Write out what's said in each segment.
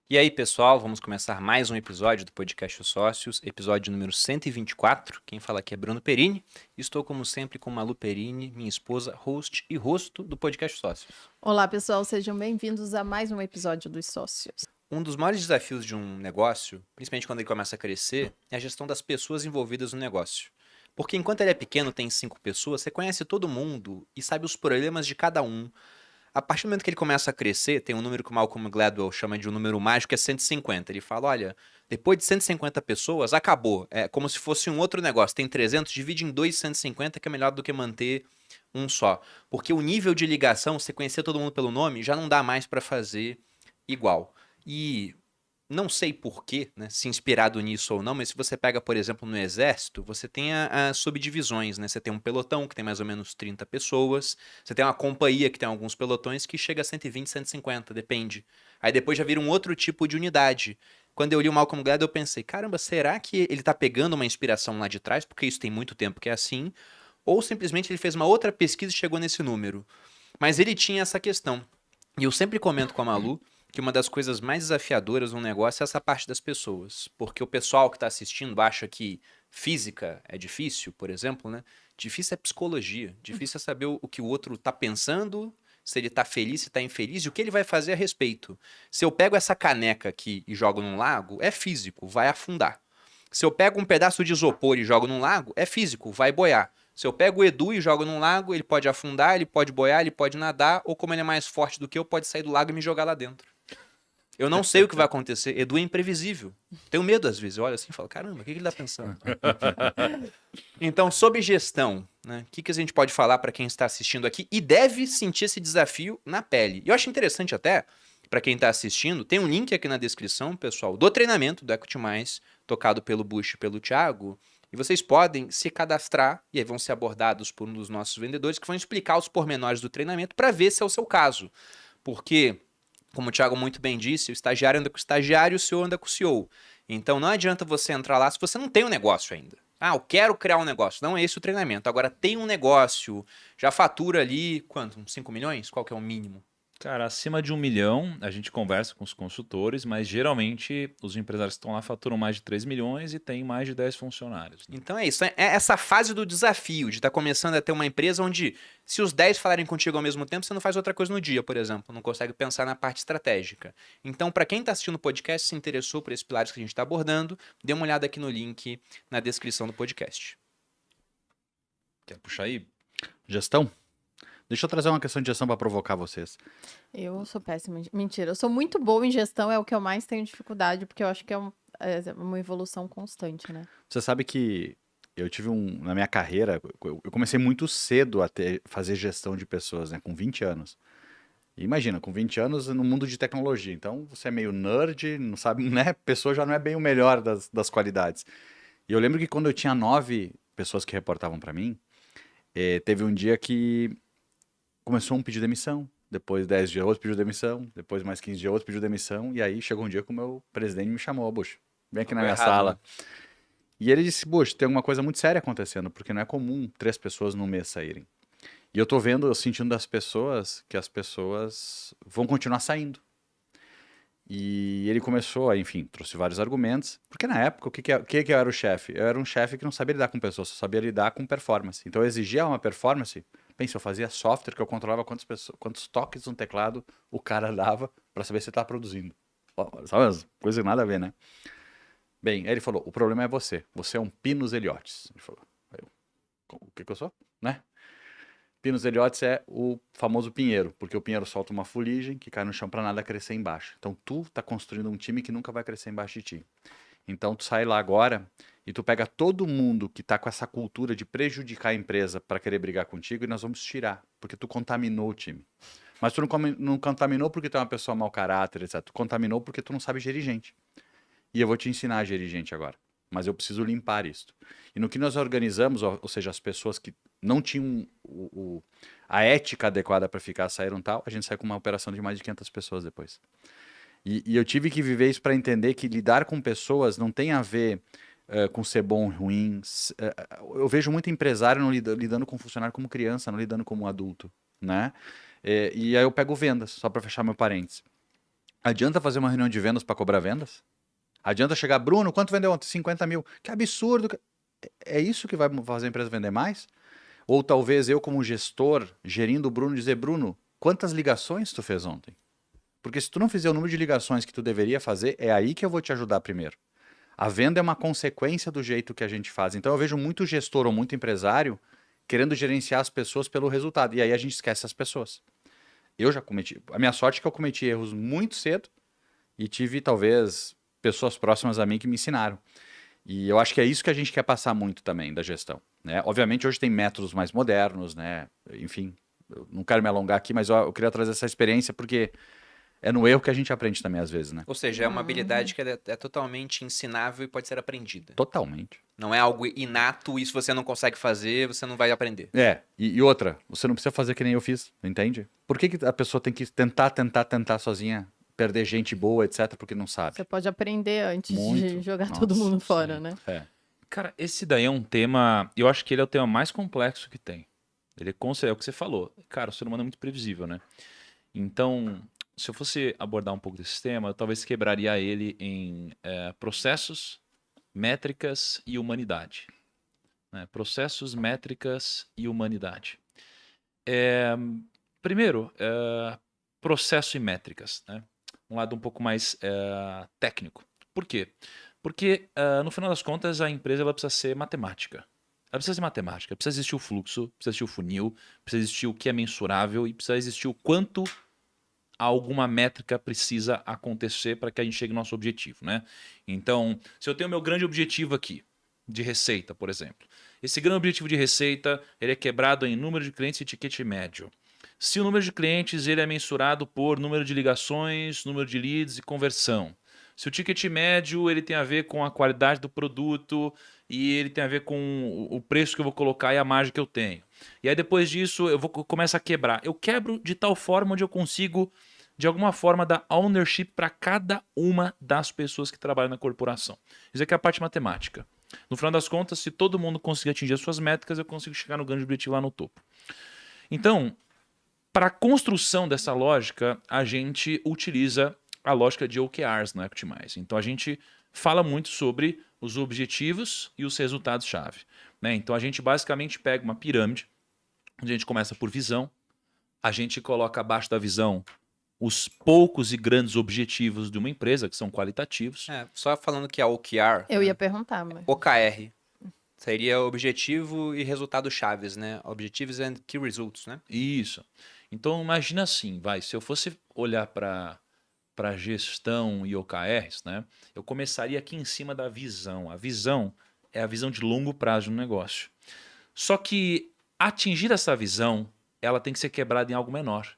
E aí, pessoal, vamos começar mais um episódio do Podcast Os Sócios, episódio número 124. Quem fala aqui é Bruno Perini. Estou, como sempre, com Malu Perini, minha esposa, host e rosto do Podcast Os Sócios. Olá, pessoal, sejam bem-vindos a mais um episódio dos Sócios. Um dos maiores desafios de um negócio, principalmente quando ele começa a crescer, é a gestão das pessoas envolvidas no negócio. Porque enquanto ele é pequeno, tem 5 pessoas, você conhece todo mundo e sabe os problemas de cada um. A partir do momento que ele começa a crescer, tem um número que o Malcolm Gladwell chama de um número mágico, é 150. Ele fala, olha, depois de 150 pessoas, acabou. É como se fosse um outro negócio. Tem 300, divide em 2 150, que é melhor do que manter um só. Porque o nível de ligação, você conhecer todo mundo pelo nome, já não dá mais para fazer igual. E não sei porquê, né, se inspirado nisso ou não, mas se você pega, por exemplo, no exército, você tem as subdivisões, né? Você tem um pelotão que tem mais ou menos 30 pessoas, você tem uma companhia que tem alguns pelotões que chega a 120, 150, depende. Aí depois já vira um outro tipo de unidade. Quando eu li o Malcolm Gladwell, eu pensei, caramba, será que ele tá pegando uma inspiração lá de trás, porque isso tem muito tempo que é assim, ou simplesmente ele fez uma outra pesquisa e chegou nesse número? Mas ele tinha essa questão. E eu sempre comento com a Malu que uma das coisas mais desafiadoras no negócio é essa parte das pessoas. Porque o pessoal que está assistindo acha que física é difícil, por exemplo, né? Difícil é psicologia. Difícil é saber o que o outro está pensando, se ele está feliz, se está infeliz e o que ele vai fazer a respeito. Se eu pego essa caneca aqui e jogo num lago, é físico, vai afundar. Se eu pego um pedaço de isopor e jogo num lago, é físico, vai boiar. Se eu pego o Edu e jogo num lago, ele pode afundar, ele pode boiar, ele pode nadar, ou como ele é mais forte do que eu, pode sair do lago e me jogar lá dentro. Eu não sei o que vai acontecer. Edu é imprevisível. Tenho medo às vezes. Eu olho assim e falo, caramba, o que ele tá pensando? Então, sobre gestão, né? O que a gente pode falar para quem está assistindo aqui e deve sentir esse desafio na pele? Eu acho interessante até, para quem está assistindo, tem um link aqui na descrição, pessoal, do treinamento do Equity Mais, tocado pelo Bush e pelo Thiago, e vocês podem se cadastrar e aí vão ser abordados por um dos nossos vendedores que vão explicar os pormenores do treinamento para ver se é o seu caso. Porque, como o Thiago muito bem disse, o estagiário anda com o estagiário e o CEO anda com o CEO. Então não adianta você entrar lá se você não tem um negócio ainda. Ah, eu quero criar um negócio. Não é esse o treinamento. Agora tem um negócio, já fatura ali, quanto? Uns 5 milhões? Qual que é o mínimo? Cara, acima de 1 milhão, a gente conversa com os consultores, mas geralmente os empresários que estão lá faturam mais de 3 milhões e têm mais de 10 funcionários, né? Então é isso. É essa fase do desafio de estar começando a ter uma empresa onde, se os 10 falarem contigo ao mesmo tempo, você não faz outra coisa no dia, por exemplo. Não consegue pensar na parte estratégica. Então, para quem está assistindo o podcast, se interessou por esses pilares que a gente está abordando, dê uma olhada aqui no link na descrição do podcast. Quer puxar aí? Gestão? Deixa eu trazer uma questão de gestão para provocar vocês. Eu sou péssima. Mentira, eu sou muito boa em gestão, é o que eu mais tenho dificuldade, porque eu acho que é uma evolução constante, né? Você sabe que eu tive na minha carreira, eu comecei muito cedo a fazer gestão de pessoas, né, com 20 anos. E imagina, com 20 anos no mundo de tecnologia. Então você é meio nerd, não sabe, né? Pessoa já não é bem o melhor das qualidades. E eu lembro que quando eu tinha 9 pessoas que reportavam para mim, teve um dia que começou um pedido de demissão. Depois 10 dias outro pediu demissão, depois mais 15 dias outro pediu demissão, e aí chegou um dia que o meu presidente me chamou, Bush, vem aqui na minha sala. E ele disse, Bush, tem alguma coisa muito séria acontecendo, porque não é comum 3 pessoas no mês saírem. E eu tô vendo, eu sentindo das pessoas, que as pessoas vão continuar saindo. E ele começou a, enfim, trouxe vários argumentos, porque na época, o que eu era o chefe? Eu era um chefe que não sabia lidar com pessoas, só sabia lidar com performance. Então eu exigia uma performance. Pensa, eu fazia software que eu controlava quantos toques no teclado o cara dava para saber se ele tá produzindo. Sabe, coisa nada a ver, né? Bem, aí ele falou, o problema é você. Você é um Pinus Heliotis. Ele falou, aí eu, o que eu sou? Né? Pinus Heliotis é o famoso pinheiro, porque o pinheiro solta uma fuligem que cai no chão para nada crescer embaixo. Então tu tá construindo um time que nunca vai crescer embaixo de ti. Então tu sai lá agora e tu pega todo mundo que tá com essa cultura de prejudicar a empresa para querer brigar contigo e nós vamos tirar, porque tu contaminou o time. Mas tu não contaminou porque tu é uma pessoa mau caráter, etc. Tu contaminou porque tu não sabe gerir gente. E eu vou te ensinar a gerir gente agora. Mas eu preciso limpar isso. E no que nós organizamos, ou seja, as pessoas que não tinham a ética adequada para ficar, saíram tal, a gente sai com uma operação de mais de 500 pessoas depois. E eu tive que viver isso para entender que lidar com pessoas não tem a ver com ser bom ou ruim. Eu vejo muito empresário não lidando com funcionário como criança, não lidando como adulto, né? E aí eu pego vendas, só para fechar meu parênteses. Adianta fazer uma reunião de vendas para cobrar vendas? Adianta chegar, Bruno, quanto vendeu ontem? 50 mil. Que absurdo. É isso que vai fazer a empresa vender mais? Ou talvez eu, como gestor, gerindo o Bruno, dizer, Bruno, quantas ligações tu fez ontem? Porque se tu não fizer o número de ligações que tu deveria fazer, é aí que eu vou te ajudar primeiro. A venda é uma consequência do jeito que a gente faz. Então eu vejo muito gestor ou muito empresário querendo gerenciar as pessoas pelo resultado. E aí a gente esquece as pessoas. Eu já cometi. A minha sorte é que eu cometi erros muito cedo e tive, talvez, pessoas próximas a mim que me ensinaram. E eu acho que é isso que a gente quer passar muito também da gestão, né? Obviamente hoje tem métodos mais modernos, né? Enfim, eu não quero me alongar aqui, mas eu queria trazer essa experiência porque é no erro que a gente aprende também às vezes, né? Ou seja, é uma habilidade que é totalmente ensinável e pode ser aprendida. Totalmente. Não é algo inato e se você não consegue fazer, você não vai aprender. E outra, você não precisa fazer que nem eu fiz, entende? Por que a pessoa tem que tentar sozinha, perder gente boa, etc, porque não sabe? Você pode aprender antes de Muito. jogar Nossa, todo mundo fora, sim. né? Cara, esse daí é um tema. Eu acho que ele é o tema mais complexo que tem. Ele é o que você falou. Cara, o ser humano é muito previsível, né? Então, se eu fosse abordar um pouco desse tema, eu talvez quebraria ele em processos, métricas e humanidade. Né? Processos, métricas e humanidade. Primeiro, processo e métricas. Né? Um lado um pouco mais técnico. Por quê? Porque, no final das contas, a empresa ela precisa ser matemática. Ela precisa ser matemática. Precisa existir o fluxo, precisa existir o funil, precisa existir o que é mensurável e precisa existir o quanto alguma métrica precisa acontecer para que a gente chegue no nosso objetivo. Né? Então, se eu tenho o meu grande objetivo aqui, de receita, por exemplo. Esse grande objetivo de receita ele é quebrado em número de clientes e ticket médio. Se o número de clientes ele é mensurado por número de ligações, número de leads e conversão. Se o ticket médio ele tem a ver com a qualidade do produto e ele tem a ver com o preço que eu vou colocar e a margem que eu tenho. E aí depois disso eu começo a quebrar. Eu quebro de tal forma onde eu consigo, de alguma forma, dar ownership para cada uma das pessoas que trabalham na corporação. Isso aqui é a parte matemática. No final das contas, se todo mundo conseguir atingir as suas métricas, eu consigo chegar no grande objetivo lá no topo. Então, para a construção dessa lógica, a gente utiliza a lógica de OKRs no Optimize. Então, a gente fala muito sobre os objetivos e os resultados-chave. Né? Então, a gente basicamente pega uma pirâmide, onde a gente começa por visão, a gente coloca abaixo da visão os poucos e grandes objetivos de uma empresa, que são qualitativos. Só falando que é OKR. Eu ia perguntar, mas... OKR. Seria objetivo e resultados chaves, né? Objectives and Key Results, né? Isso. Então, imagina assim, se eu fosse olhar para gestão e OKRs, né? Eu começaria aqui em cima da visão. A visão é a visão de longo prazo no negócio. Só que atingir essa visão, ela tem que ser quebrada em algo menor.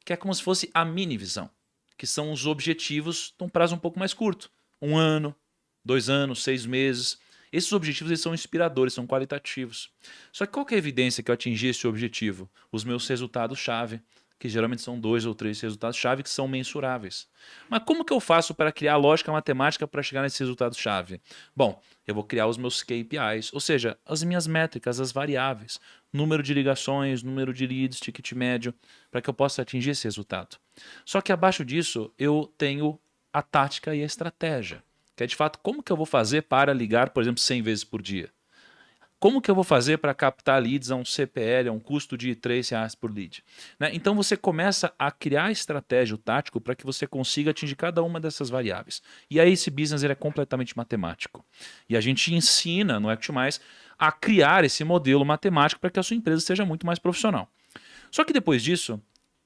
Que é como se fosse a mini visão, que são os objetivos de um prazo um pouco mais curto. 1 ano, 2 anos, 6 meses. Esses objetivos eles são inspiradores, são qualitativos. Só que qual que é a evidência que eu atingi esse objetivo? Os meus resultados-chave, que geralmente são 2 ou 3 resultados-chave que são mensuráveis. Mas como que eu faço para criar a lógica matemática para chegar nesses resultados-chave? Bom, eu vou criar os meus KPIs, ou seja, as minhas métricas, as variáveis. Número de ligações, número de leads, ticket médio, para que eu possa atingir esse resultado. Só que abaixo disso, eu tenho a tática e a estratégia. Que é, de fato, como que eu vou fazer para ligar, por exemplo, 100 vezes por dia? Como que eu vou fazer para captar leads a um CPL, a um custo de R$3 por lead? Né? Então, você começa a criar estratégia, o tático, para que você consiga atingir cada uma dessas variáveis. E aí, esse business ele é completamente matemático. E a gente ensina no Optimize a criar esse modelo matemático para que a sua empresa seja muito mais profissional. Só que depois disso,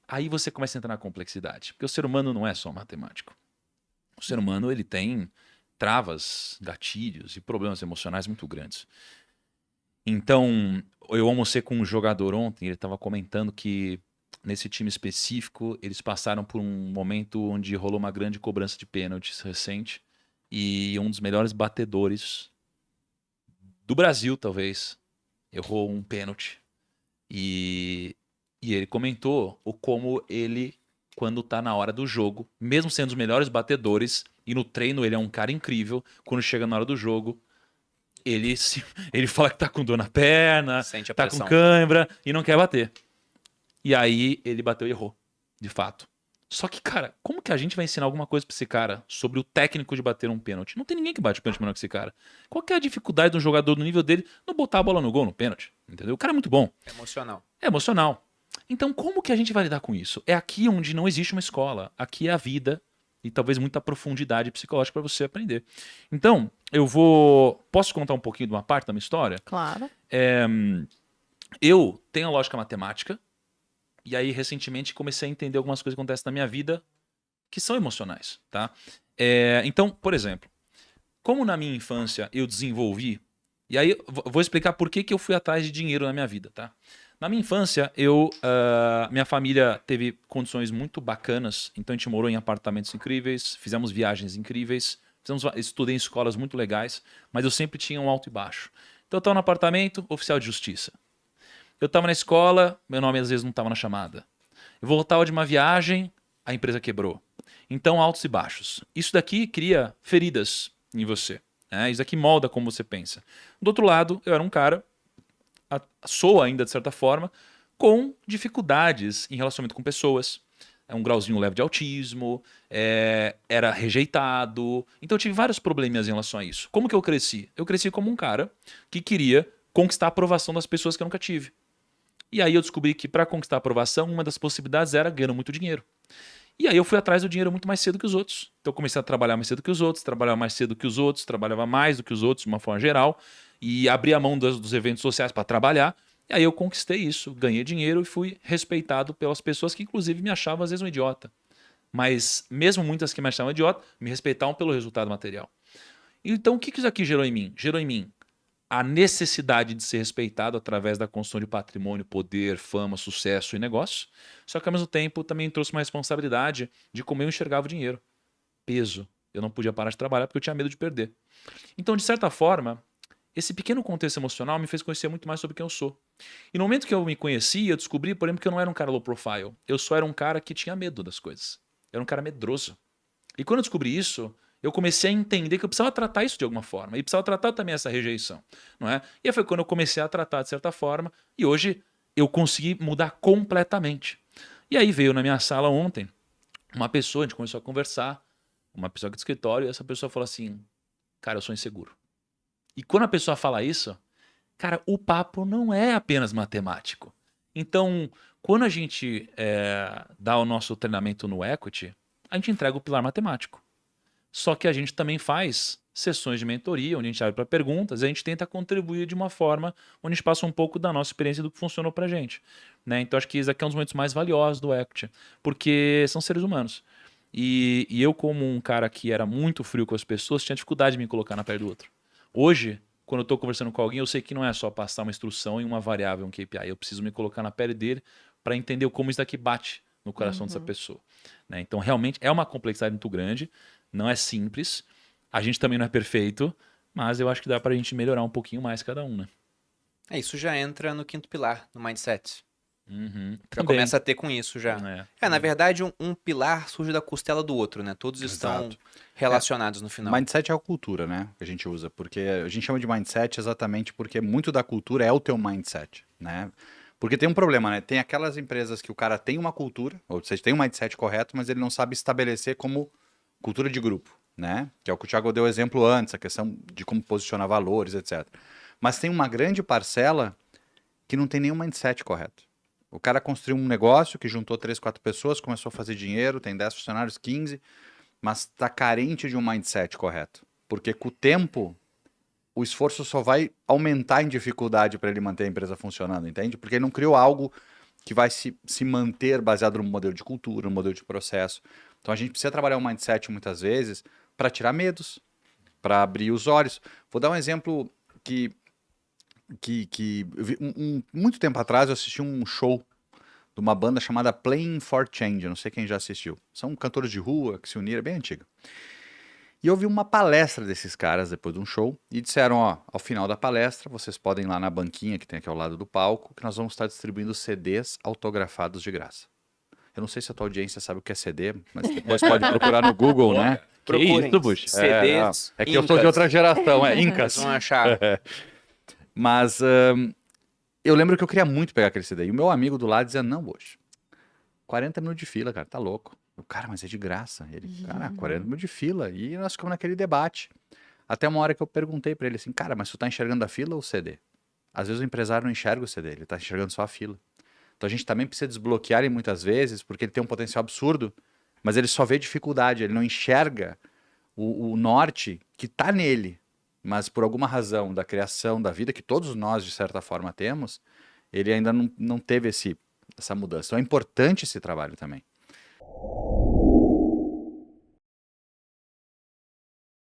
aí você começa a entrar na complexidade. Porque o ser humano não é só matemático. O ser humano ele tem travas, gatilhos e problemas emocionais muito grandes. Então, eu almocei com um jogador ontem, ele estava comentando que nesse time específico eles passaram por um momento onde rolou uma grande cobrança de pênaltis recente e um dos melhores batedores do Brasil, talvez, errou um pênalti. E ele comentou o como ele, quando está na hora do jogo, mesmo sendo os melhores batedores, e no treino ele é um cara incrível, quando chega na hora do jogo, ele fala que tá com dor na perna, Sente a tá pressão. com cãibra e não quer bater. E aí ele bateu e errou, de fato. Só que, cara, como que a gente vai ensinar alguma coisa pra esse cara sobre o técnico de bater um pênalti? Não tem ninguém que bate pênalti melhor que esse cara. Qual que é a dificuldade de um jogador do nível dele não botar a bola no gol no pênalti? Entendeu? O cara é muito bom. Emocional. É emocional. Então, como que a gente vai lidar com isso? É aqui onde não existe uma escola. Aqui é a vida e talvez muita profundidade psicológica para você aprender. Então, eu vou... Posso contar um pouquinho de uma parte da minha história? Claro. Eu tenho a lógica matemática e aí, recentemente, comecei a entender algumas coisas que acontecem na minha vida que são emocionais, tá? Então, por exemplo, como na minha infância eu desenvolvi... E aí, vou explicar por que eu fui atrás de dinheiro na minha vida, tá? Na minha infância, minha família teve condições muito bacanas, então a gente morou em apartamentos incríveis, fizemos viagens incríveis, estudei em escolas muito legais, mas eu sempre tinha um alto e baixo. Então eu estava no apartamento, oficial de justiça. Eu estava na escola, meu nome às vezes não estava na chamada. Eu voltava de uma viagem, a empresa quebrou. Então altos e baixos. Isso daqui cria feridas em você. Né? Isso daqui molda como você pensa. Do outro lado, eu era um cara... sou ainda, de certa forma, com dificuldades em relacionamento com pessoas. Um grauzinho leve de autismo, era rejeitado. Então eu tive vários probleminhas em relação a isso. Como que eu cresci? Eu cresci como um cara que queria conquistar a aprovação das pessoas que eu nunca tive. E aí eu descobri que para conquistar a aprovação, uma das possibilidades era ganhando muito dinheiro. E aí eu fui atrás do dinheiro muito mais cedo que os outros. Então eu comecei a trabalhar mais cedo que os outros, trabalhava mais cedo que os outros, trabalhava mais do que os outros de uma forma geral. E abri a mão dos eventos sociais para trabalhar. E aí eu conquistei isso, ganhei dinheiro e fui respeitado pelas pessoas que inclusive me achavam às vezes um idiota. Mas mesmo muitas que me achavam idiota, me respeitavam pelo resultado material. Então o que isso aqui gerou em mim? Gerou em mim a necessidade de ser respeitado através da construção de patrimônio, poder, fama, sucesso e negócio. Só que ao mesmo tempo também trouxe uma responsabilidade de como eu enxergava o dinheiro. Peso. Eu não podia parar de trabalhar porque eu tinha medo de perder. Então, de certa forma, esse pequeno contexto emocional me fez conhecer muito mais sobre quem eu sou. E no momento que eu me conheci, eu descobri, por exemplo, que eu não era um cara low profile. Eu só era um cara que tinha medo das coisas. Eu era um cara medroso. E quando eu descobri isso, eu comecei a entender que eu precisava tratar isso de alguma forma. E precisava tratar também essa rejeição. Não é? E aí foi quando eu comecei a tratar de certa forma. E hoje eu consegui mudar completamente. E aí veio na minha sala ontem uma pessoa, a gente começou a conversar, uma pessoa aqui do escritório, e essa pessoa falou assim, cara, eu sou inseguro. E quando a pessoa fala isso, cara, o papo não é apenas matemático. Então, quando a gente dá o nosso treinamento no Equity, a gente entrega o pilar matemático. Só que a gente também faz sessões de mentoria, onde a gente abre para perguntas, e a gente tenta contribuir de uma forma onde a gente passa um pouco da nossa experiência do que funcionou para a gente. Né? Então, acho que isso aqui é um dos momentos mais valiosos do Equity, porque são seres humanos. E eu, como um cara que era muito frio com as pessoas, tinha dificuldade de me colocar na pele do outro. Hoje, quando eu estou conversando com alguém, eu sei que não é só passar uma instrução em uma variável, um KPI. Eu preciso me colocar na pele dele para entender como isso daqui bate no coração dessa pessoa. Né? Então, realmente, é uma complexidade muito grande. Não é simples. A gente também não é perfeito, mas eu acho que dá para a gente melhorar um pouquinho mais cada um, né? Isso já entra no quinto pilar, no mindset. Já Também. começa a ter com isso já. Na verdade, um pilar surge da costela do outro, né? Todos estão Exato. relacionados no final. Mindset é a cultura, né? Que a gente usa. Porque a gente chama de mindset exatamente porque muito da cultura é o teu mindset, né? Porque tem um problema, né? Tem aquelas empresas que o cara tem uma cultura, ou seja, tem um mindset correto, mas ele não sabe estabelecer como cultura de grupo, né? Que é o que o Thiago deu exemplo antes, a questão de como posicionar valores, etc. Mas tem uma grande parcela que não tem nenhum mindset correto. O cara construiu um negócio que juntou 3, 4 pessoas, começou a fazer dinheiro, tem 10 funcionários, 15, mas está carente de um mindset correto. Porque com o tempo, o esforço só vai aumentar em dificuldade para ele manter a empresa funcionando, entende? Porque ele não criou algo que vai se manter baseado no modelo de cultura, no modelo de processo. Então a gente precisa trabalhar um mindset muitas vezes para tirar medos, para abrir os olhos. Vou dar um exemplo que muito tempo atrás eu assisti um show de uma banda chamada Playing for Change, não sei quem já assistiu. São cantores de rua que se uniram, é bem antiga. E eu vi uma palestra desses caras depois de um show e disseram, ó, ao final da palestra, vocês podem ir lá na banquinha que tem aqui ao lado do palco, que nós vamos estar distribuindo CDs autografados de graça. Eu não sei se a tua audiência sabe o que é CD, mas depois pode procurar no Google, né? Procurem isso, Bush? CDs, É que eu sou de outra geração, Vocês Incas. vão achar. Mas eu lembro que eu queria muito pegar aquele CD. E o meu amigo do lado dizia, não, Bush, 40 minutos de fila, cara, tá louco. Eu, cara, mas é de graça. Ele, cara, 40 mil de fila. E nós ficamos naquele debate. Até uma hora que eu perguntei pra ele assim, cara, mas tu tá enxergando a fila ou o CD? Às vezes o empresário não enxerga o CD, ele tá enxergando só a fila. Então a gente também precisa desbloquear ele muitas vezes, porque ele tem um potencial absurdo, mas ele só vê dificuldade, ele não enxerga o norte que tá nele. Mas por alguma razão da criação da vida, que todos nós, de certa forma, temos, ele ainda não teve essa mudança. Então é importante esse trabalho também.